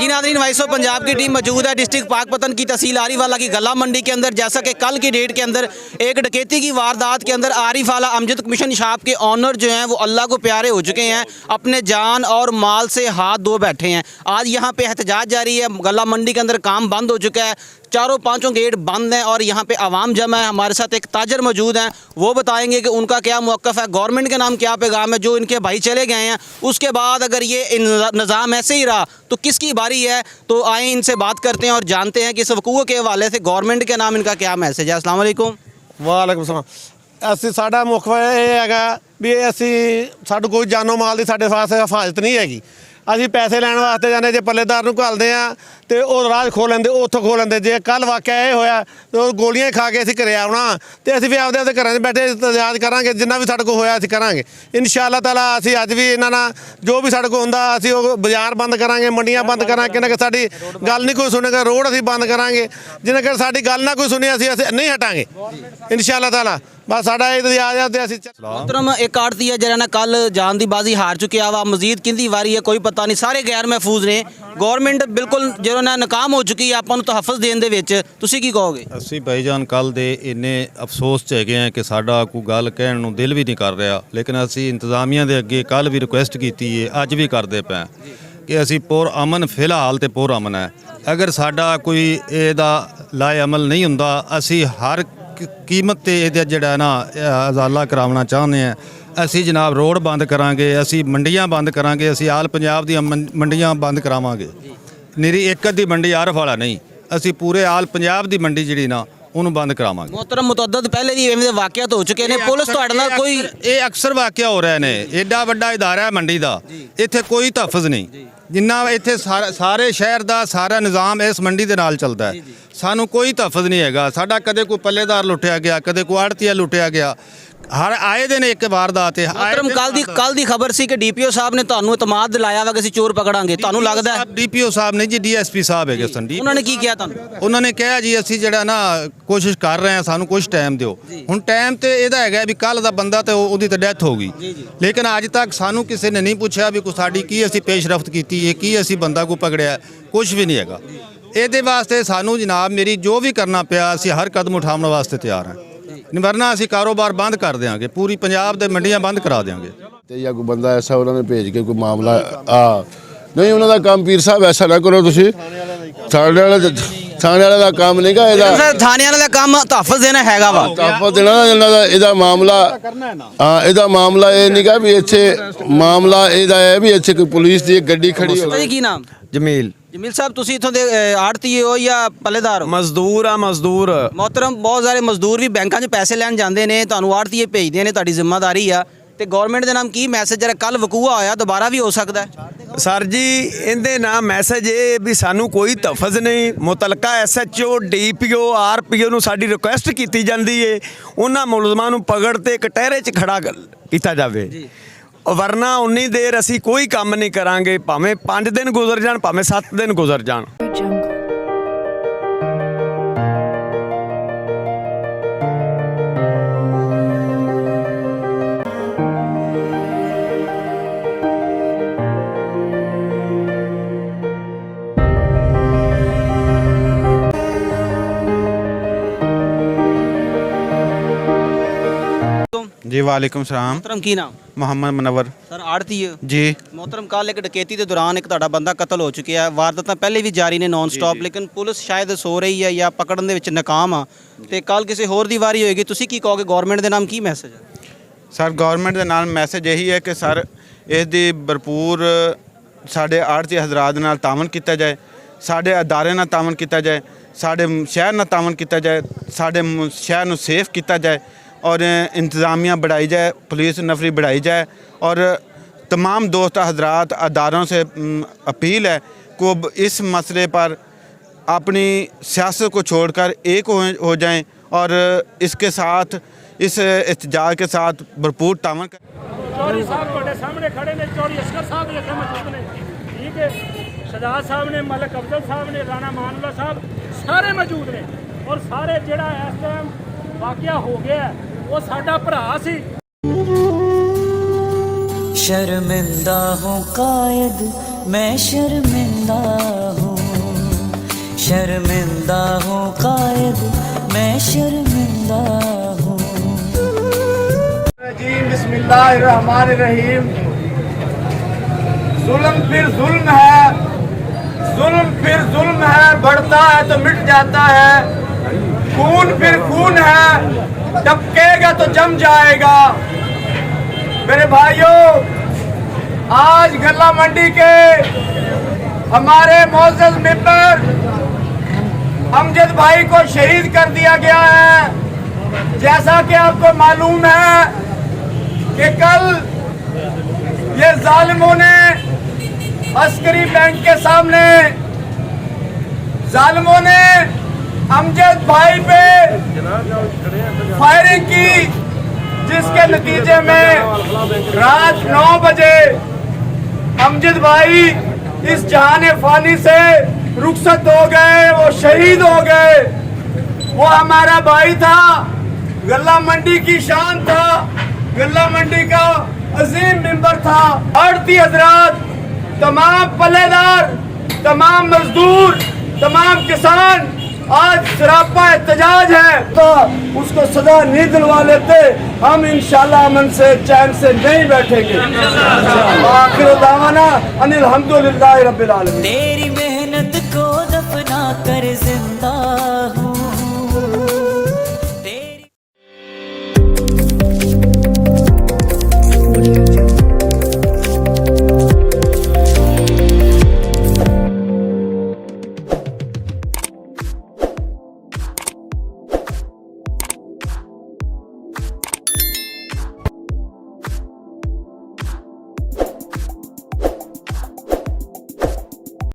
जी नाज़रीन, voice of Punjab की team मौजूद है डिस्ट्रिक्ट पाकपतन की तहसील आरिफवाला की गला मंडी के अंदर। जैसा कि कल की डेट के अंदर एक डकैती की वारदात के अंदर आरिफवाला अमजद कमीशन शॉप के ऑनर जो हैं वो अल्लाह को प्यारे हो चुके हैं, अपने जान और माल से हाथ धो बैठे हैं। आज यहाँ पे एहतजाज जारी है, गला मंडी के अंदर काम बंद हो चुका है, चारों पांचों गेट बंद हैं और यहाँ पे आवाम जमा है। हमारे साथ एक ताजर मौजूद हैं, वो बताएंगे कि उनका क्या मौक़िफ़ है, गवर्नमेंट के नाम क्या पैगाम है। जो इनके भाई चले गए हैं उसके बाद अगर ये निज़ाम ऐसे ही रहा तो किसकी बारी है। तो आए इनसे बात करते हैं और जानते हैं कि इस वकूअ के हवाले से गवर्नमेंट के नाम इनका क्या मैसेज है। अस्सलाम वालेकुम। वालेकुम सलाम। ਅਸੀਂ ਸਾਡਾ ਮੁੱਖ ਇਹ ਹੈਗਾ ਵੀ ਅਸੀਂ ਸਾਡੇ ਕੋਈ ਜਾਨੋ ਮਾਲ ਦੀ ਸਾਡੇ ਵਾਸਤੇ ਹਿਫਾਜ਼ਤ ਨਹੀਂ ਹੈਗੀ। ਅਸੀਂ ਪੈਸੇ ਲੈਣ ਵਾਸਤੇ ਜਾਂਦੇ, ਜੇ ਪੱਲੇਦਾਰ ਨੂੰ ਘੱਲਦੇ ਆ ਤੇ ਉਹ ਰਾਜ ਖੋਲ ਲੈਂਦੇ, ਉੱਥੋਂ ਖੋਲ ਲੈਂਦੇ। ਜੇ ਕੱਲ ਵਾਕਿਆ ਇਹ ਹੋਇਆ ਤੇ ਉਹ ਗੋਲੀਆਂ ਖਾ ਕੇ ਅਸੀਂ ਘਰੇ ਆਉਣਾ ਤੇ ਅਸੀਂ ਵੀ ਆਪਦੇ ਘਰਾਂ 'ਚ ਬੈਠੇ ਇੰਤਜ਼ਾਰ ਕਰਾਂਗੇ। ਜਿੰਨਾ ਵੀ ਸਾਡੇ ਕੋਲ ਹੋਇਆ ਅਸੀਂ ਕਰਾਂਗੇ ਇਨਸ਼ਾਅੱਲਾ ਤਾਲਾ। ਅਸੀਂ ਅੱਜ ਵੀ ਇਹਨਾਂ ਨਾਲ ਜੋ ਵੀ ਸਾਡੇ ਕੋਲ ਹੁੰਦਾ ਅਸੀਂ ਉਹ ਬਾਜ਼ਾਰ ਬੰਦ ਕਰਾਂਗੇ, ਮੰਡੀਆਂ ਬੰਦ ਕਰਾਂਗੇ। ਕਿੰਨਾ ਕਿ ਸਾਡੀ ਗੱਲ ਨਹੀਂ ਕੋਈ ਸੁਣੇਗਾ, ਰੋਡ ਅਸੀਂ ਬੰਦ ਕਰਾਂਗੇ। ਜਿੰਨਾ ਕਿ ਸਾਡੀ ਗੱਲ ਨਾ ਕੋਈ ਸੁਣੇ ਅਸੀਂ ਨਹੀਂ ਹਟਾਂਗੇ ਇਨਸ਼ਾਅੱਲਾ ਤਾਲਾ। बस साडा मोहतरम एक आड़ती है जरा ना कल जान दी बाजी हार चुके वा, मजीद किंदी वारी है कोई पता नहीं, सारे गैर महफूज ने। गवर्नमेंट बिल्कुल जो ना नाकाम हो चुकी है आपां नूं तहफ़्फ़ुज़ देण दे विच, तुसीं की कहोगे? ਅਸੀਂ ਭਾਈਜਾਨ ਕੱਲ ਦੇ ਇੰਨੇ ਅਫਸੋਸ 'ਚ ਹੈਗੇ ਆ ਕਿ ਸਾਡਾ ਕੋਈ ਗੱਲ ਕਹਿਣ ਨੂੰ ਦਿਲ ਵੀ ਨਹੀਂ ਕਰ ਰਿਹਾ। ਲੇਕਿਨ ਅਸੀਂ ਇੰਤਜ਼ਾਮੀਆਂ ਦੇ ਅੱਗੇ ਕੱਲ ਵੀ ਰਿਕੁਐਸਟ ਕੀਤੀ ਹੈ, ਅੱਜ ਵੀ ਕਰਦੇ ਪਏ ਕਿ ਅਸੀਂ ਪੁਰ ਅਮਨ ਫਿਲਹਾਲ ਤੇ ਪੁਰ ਅਮਨ ਹੈ। ਅਗਰ ਸਾਡਾ ਕੋਈ ਇਹਦਾ ਲਾਏ ਅਮਲ ਨਹੀਂ ਹੁੰਦਾ ਅਸੀਂ ਹਰ कीमत ते ਇਹਦਾ ਜਿਹੜਾ ਨਾ ਅਜ਼ਾਲਾ ਕਰਾਉਣਾ ਚਾਹੁੰਦੇ ਆ। ਅਸੀਂ ਜਨਾਬ ਰੋਡ ਬੰਦ ਕਰਾਂਗੇ, ਅਸੀਂ ਮੰਡੀਆਂ ਬੰਦ ਕਰਾਂਗੇ, ਅਸੀਂ ਆਲ ਪੰਜਾਬ ਦੀਆਂ ਮੰਡੀਆਂ ਬੰਦ ਕਰਾਵਾਂਗੇ। ਨਿਰੀ ਇੱਕ ਅੱਧੀ ਮੰਡੀ ਆਰਿਫਵਾਲਾ ਨਹੀਂ, ਅਸੀਂ ਪੂਰੇ ਆਲ ਪੰਜਾਬ ਦੀ ਮੰਡੀ ਜਿਹੜੀ ਨਾ ਉਹਨੂੰ ਬੰਦ ਕਰਾਵਾਂਗੇ। मोहतरम मुतअद्दिद पहले भी इवें दे वाक़ियात हो चुके ने, पुलिस ਤੁਹਾਡੇ ਨਾਲ ਕੋਈ ਇਹ ਅਕਸਰ ਵਾਕਿਆ ਹੋ ਰਹੇ ਨੇ। ਐਡਾ ਵੱਡਾ ਇਦਾਰਾ ਹੈ ਮੰਡੀ ਦਾ, ਇੱਥੇ ਕੋਈ ਤਹਫੁਜ਼ ਨਹੀਂ। ਜਿੰਨਾ ਇੱਥੇ ਸਾਰੇ ਸ਼ਹਿਰ ਦਾ ਸਾਰਾ ਨਿਜ਼ਾਮ ਇਸ ਮੰਡੀ ਦੇ ਨਾਲ ਚੱਲਦਾ ਹੈ। ਸਾਨੂੰ ਕੋਈ ਤਹਫੁਜ਼ ਨਹੀਂ ਹੈਗਾ। ਸਾਡਾ ਕਦੇ ਕੋਈ ਪੱਲੇਦਾਰ ਲੁੱਟਿਆ ਗਿਆ, ਕਦੇ ਕੋਈ ਆੜਤੀਆ ਲੁੱਟਿਆ ਗਿਆ। ਹਰ ਆਏ ਦਿਨ ਇੱਕ ਵਾਰਦਾਤ ਹੈ। मोहतरम ਕੱਲ ਦੀ ਖਬਰ ਸੀ ਕਿ ਡੀਪੀਓ ਸਾਹਿਬ ਨੇ ਤੁਹਾਨੂੰ ਇਤਮਾਦ ਦਿਲਾਇਆ ਵਾ ਕਿ ਅਸੀਂ ਚੋਰ ਪਕੜਾਂਗੇ, ਤੁਹਾਨੂੰ ਲੱਗਦਾ ਹੈ? ਡੀਪੀਓ ਸਾਹਿਬ ਨਹੀਂ ਜੀ, ਡੀਐਸਪੀ ਸਾਹਿਬ ਹੈਗੇ ਸਨ। ਉਹਨਾਂ ਨੇ ਕੀ ਕਿਹਾ ਤੁਹਾਨੂੰ? ਉਹਨਾਂ ਨੇ ਕਿਹਾ ਜੀ ਅਸੀਂ ਜਿਹੜਾ ਨਾ ਕੋਸ਼ਿਸ਼ ਕਰ ਰਹੇ ਹਾਂ, ਸਾਨੂੰ ਕੁਝ ਟਾਈਮ ਦਿਓ। ਹੁਣ ਟਾਈਮ ਤੇ ਇਹਦਾ ਹੈਗਾ ਵੀ ਕੱਲ ਦਾ ਬੰਦਾ ਤੇ ਉਹਦੀ ਤਾਂ ਡੈਥ ਹੋ ਗਈ, ਲੇਕਿਨ ਅੱਜ ਤੱਕ ਸਾਨੂੰ ਕਿਸੇ ਨੇ ਨਹੀਂ ਪੁੱਛਿਆ ਵੀ ਕੋਈ ਸਾਡੀ ਕੀ ਅਸੀਂ ਪੇਸ਼ਰਫਤ ਕੀਤੀ ਹੈ, ਕੀ ਅਸੀਂ ਬੰਦਾ ਕੋ ਪਕੜਿਆ, ਕੁਝ ਵੀ ਨਹੀਂ ਹੈਗਾ। ਇਹਦੇ ਵਾਸਤੇ ਸਾਨੂੰ ਜਨਾਬ ਮੇਰੀ ਜੋ ਵੀ ਕਰਨਾ ਪਿਆ ਅਸੀਂ ਹਰ ਕਦਮ ਉਠਾਉਣ ਵਾਸਤੇ ਤਿਆਰ ਹਾਂ। ਵਰਨਾ ਅਸੀਂ ਕਾਰੋਬਾਰ ਬੰਦ ਕਰ ਦਿਆਂਗੇ, ਪੂਰੀ ਪੰਜਾਬ ਦੇ ਮੰਡੀਆਂ ਬੰਦ ਕਰਾ ਦਿਆਂਗੇ। ਤੇ ਜਾਂ ਕੋਈ ਬੰਦਾ ਐਸਾ ਉਹਨਾਂ ਨੇ ਭੇਜ ਕੇ ਕੋਈ ਮਾਮਲਾ ਨਹੀਂ, ਉਹਨਾਂ ਦਾ ਕੰਮ ਪੀਰ ਸਾਹਿਬ ਐਸਾ ਨਾ ਕਰੋ ਤੁਸੀਂ। ਥਾਣੇ ਵਾਲੇ ਦਾ ਕੰਮ ਨਹੀਂਗਾ ਇਹਦਾ। ਸਰ ਥਾਣੇ ਵਾਲੇ ਦਾ ਕੰਮ ਤਹਫੁਜ਼ ਦੇਣਾ ਹੈਗਾ ਵਾ, ਤਹਫੁਜ਼ ਦੇਣਾ ਇਹਨਾਂ ਦਾ। ਇਹਦਾ ਮਾਮਲਾ ਇਹਦਾ ਮਾਮਲਾ ਇਹ ਨਹੀਂਗਾ ਵੀ ਇੱਥੇ ਮਾਮਲਾ ਇਹਦਾ ਹੈ ਵੀ ਇੱਥੇ ਕੋਈ ਪੁਲਿਸ ਦੀ ਗੱਡੀ ਖੜੀ ਹੋਵੇ। ਕੀ ਨਾਮ? ਜਮੀਲ ਸਾਹਿਬ ਤੁਸੀਂ ਇੱਥੋਂ ਦੇ ਆੜਤੀ ਹੋ ਜਾਂ ਪੱਲੇਦਾਰ ਹੋ? ਮਜ਼ਦੂਰ ਆ, ਮਜ਼ਦੂਰ। मोहतरम बहुत सारे मजदूर भी बैंकों 'ਚ पैसे लैन जाते हैं, ਤੁਹਾਨੂੰ ਆੜਤੀਏ ਭੇਜਦੇ ਨੇ, ਤੁਹਾਡੀ ਜ਼ਿੰਮੇਵਾਰੀ ਆ। ਤੇ ਗਵਰਨਮੈਂਟ ਦੇ ਨਾਮ ਕੀ ਮੈਸੇਜ ਜਿਹੜਾ ਕੱਲ ਵਕੂਆ ਹੋਇਆ ਦੁਬਾਰਾ ਵੀ ਹੋ ਸਕਦਾ ਹੈ? ਸਰ ਜੀ ਇਹਦੇ ਨਾਮ ਮੈਸੇਜ ਇਹ ਵੀ ਸਾਨੂੰ ਕੋਈ ਤਹਫੁਜ਼ ਨਹੀਂ। ਮੁਤਲਕਾ ਐਸਐਚਓ, ਡੀਪੀਓ, ਆਰਪੀਓ ਨੂੰ ਸਾਡੀ ਰਿਕੁਐਸਟ ਕੀਤੀ ਜਾਂਦੀ ਏ ਉਹਨਾਂ ਮੁਲਜ਼ਮਾਂ ਨੂੰ ਪਕੜ ਤੇ ਕਟਹਿਰੇ 'ਚ ਖੜਾ ਕੀਤਾ ਜਾਵੇ, ਵਰਨਾ ਉਨੀ ਦੇਰ ਅਸੀਂ ਕੋਈ ਕੰਮ ਨਹੀਂ ਕਰਾਂਗੇ। ਭਾਵੇਂ 5 ਦਿਨ ਗੁਜ਼ਰ ਜਾਣ, ਭਾਵੇਂ 7 ਦਿਨ ਗੁਜ਼ਰ ਜਾਣ। जी वालेकुम सलाम। मोहतरम की नाम? मोहम्मद मनवर। सर आड़ती है जी। मोहतरम कल एक डकैती के दौरान एक ਤੁਹਾਡਾ ਬੰਦਾ ਕਤਲ ਹੋ ਚੁੱਕਿਆ ਹੈ, ਵਾਰਦਾਤਾਂ ਪਹਿਲੇ ਵੀ ਜਾਰੀ ਨੇ ਨੌਨ ਸਟਾਪ, ਲੇਕਿਨ ਪੁਲਿਸ ਸ਼ਾਇਦ ਸੋ ਰਹੀ ਹੈ ਜਾਂ ਪਕੜਨ ਦੇ ਵਿੱਚ ਨਾਕਾਮ ਆ ਤੇ ਕੱਲ ਕਿਸੇ ਹੋਰ ਦੀ ਵਾਰੀ ਹੋਏਗੀ। ਤੁਸੀਂ ਕੀ ਕਹੋਗੇ, ਗਵਰਨਮੈਂਟ ਦੇ ਨਾਮ ਕੀ ਮੈਸੇਜ ਹੈ? ਸਰ ਗਵਰਨਮੈਂਟ ਦੇ ਨਾਲ ਮੈਸੇਜ ਇਹੀ ਹੈ ਕਿ ਸਰ ਇਸ ਦੀ ਭਰਪੂਰ ਸਾਡੇ ਆੜਤੀ ਹਜ਼ਰਾਤ ਨਾਲ ਤਾਮਨ ਕੀਤਾ ਜਾਏ, ਸਾਡੇ ਅਦਾਰੇ ਨਾਲ ਤਾਮਨ ਕੀਤਾ ਜਾਏ, ਸਾਡੇ ਸ਼ਹਿਰ ਨਾਲ ਤਾਮਨ ਕੀਤਾ ਜਾਏ, ਸਾਡੇ ਸ਼ਹਿਰ ਨੂੰ ਸੇਫ ਕੀਤਾ ਜਾए और इंतज़ामिया बढ़ाई जाए, पुलिस नफरी बढ़ाई जाए। और तमाम दोस्त हजरात अदारों से अपील है को इस मसले पर अपनी सियासत को छोड़कर एक हो जाएं और इसके साथ इस एहतजाज के साथ भरपूर तामन करें। चौधरी साहब बड़े सामने खड़े ने, चौधरी असगर साहब भी मौजूद ने, ठीक है, शहजाद साहब ने, मलिक अफजल साहब ने, राणा मानुल्लाह साहब सारे मौजूद ने। और सारे जिहड़ा इस टाइम वाक़या हो गया वो साडा भरा सी। शर्मिंदा हूँ कायद मैं, शर्मिंदा शर्मिंदा हूँ कायद, मैं शर्मिंदा हूँ। बिस्मिल्लाहिर्रहमानिर्रहीम। जुल्म फिर जुल्म है, जुल्म फिर जुल्म है, बढ़ता है तो मिट जाता है। खून फिर खून है, टपकेगा तो जम जाएगा। मेरे भाइयों, आज गल्ला मंडी के हमारे मौजूद मेंबर अमजद भाई को शहीद कर दिया गया है। जैसा कि आपको मालूम है कि कल ये जालिमों ने अस्करी बैंक के सामने जालिमों ने अमजद भाई पे फायरिंग की, जिसके नतीजे में रात 9 बजे अमजद भाई इस जहाने फानी से रुखसत हो गए, वो शहीद हो गए। वो हमारा भाई था, गल्ला मंडी की शान था, गल्ला मंडी का अजीम मेंबर था। आड़ती हजरात, तमाम पल्लेदार, तमाम मजदूर, तमाम किसान आज सरापा एहतजाज है, तो उसको सजा नहीं दिलवा लेते, हम इंशाल्लाह अमन से चैन से नहीं बैठेंगे। आखिर दावाना अनिल हम्दुलिल्लाह रब्बिल आलमीन। तेरी मेहनत को दफना कर जिंदा हूँ,